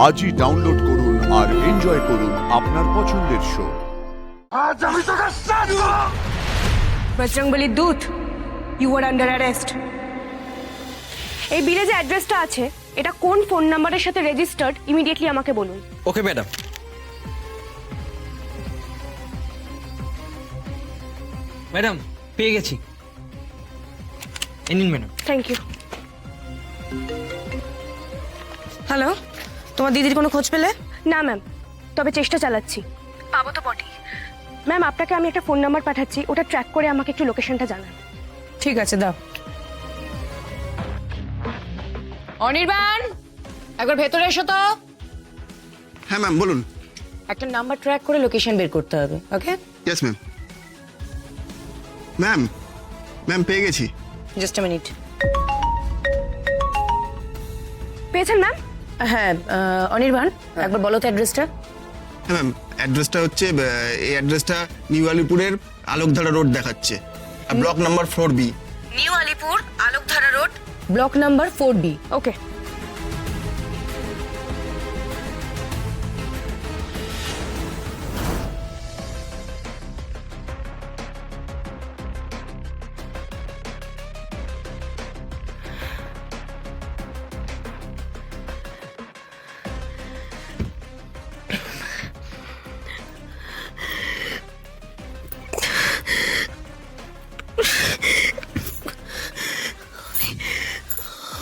আজই ডাউনলোড করুন আর এনজয় করুন আপনার পছন্দের শো। আজ আমি তোকে সাজবো। বজরংবলী দূত, ইউ আর আন্ডার অ্যারেস্ট। এই বিলে যে অ্যাড্রেসটা আছে এটা কোন ফোন নাম্বারের সাথে রেজিস্টার্ড ইমিডিয়েটলি আমাকে বলুন। Okay madam. ম্যাডাম পেয়ে গেছি, নিন ম্যাডাম। Thank you. হ্যালো, তোমার দিদির কোনো খোঁজ পেলে? না ম্যাম, তবে চেষ্টা চালাচ্ছি। পাবো তো বটেই। ম্যাম আপনাকে আমি একটা ফোন নাম্বার পাঠাচ্ছি, ওটা ট্র্যাক করে আমাকে একটু লোকেশনটা জানান। ঠিক আছে, দাও। অনির্বাণ, একবার ভেতরে এসো তো। হ্যাঁ ম্যাম বলুন। একটা নাম্বার ট্র্যাক করে লোকেশন বের করতে হবে। ওকে, ইয়েস ম্যাম। ম্যাম ম্যাম পেয়ে গেছি। Just a minute. পেয়েছেন ম্যাম? হ্যাঁ, অনির্বাণ একবার বলো তো অ্যাড্রেসটা। হ্যাঁ ম্যাম, অ্যাড্রেসটা হচ্ছে এই অ্যাড্রেসটা নিউ আলিপুরের আলোকধারা রোড দেখাচ্ছে, block number 4B। New Alipore Alokdhara Road, block number 4B। Okay.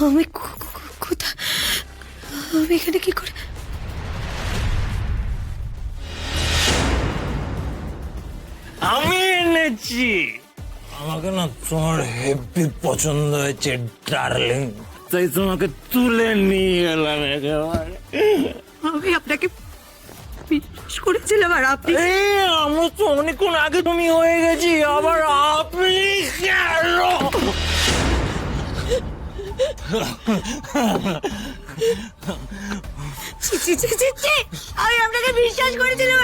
আমি কোথা, আমি এখানে কি করে? আমি এনেছি। আমাকে না তোমার হেভি পছন্দ হয়েছে ডার্লিং, তাই তোমাকে তুলে নিয়ে এলাম একেবারে। আমি আপনাকে বিশ্বাস করেছিলাম আর আপনি। আমি তো অনেকক্ষণ আগে তুমি হয়ে গেছি, আবার আপনি কেন? আমি আপনাকে বিশ্বাস করেছিলাম।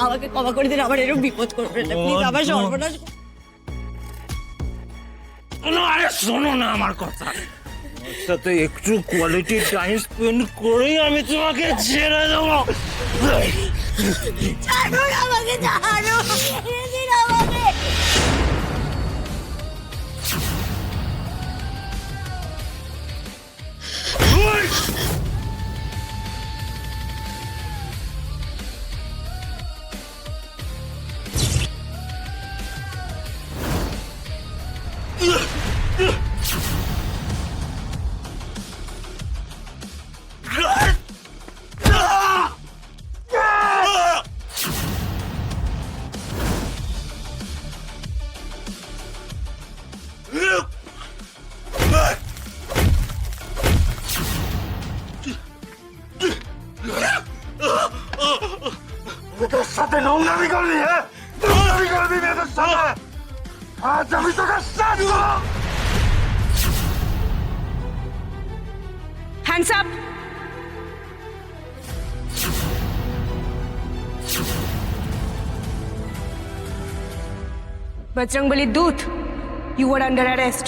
আমাকে ক্ষমা করে দিন, আবার এরকম বিপদ করবেন না প্লিজ, আমার সর্বনাশ। আরে শোনো না আমার কথা, আমার সাথে একটু কোয়ালিটি টাইম স্পেন্ড করেই আমি তোমাকে ছেড়ে দেবো। ছাড়ুন আমাকে, ছাড়ুন, ছেড়ে দিন আমাকে। তোর সাথে নোংরামি করবি? হ্যাঁ, নোংরামি করবি মেয়েদের সাথে? আজ আমি তোকে সাজবো। Hands up. বজরংবলী দূত, ইউ আর আন্ডার অ্যারেস্ট।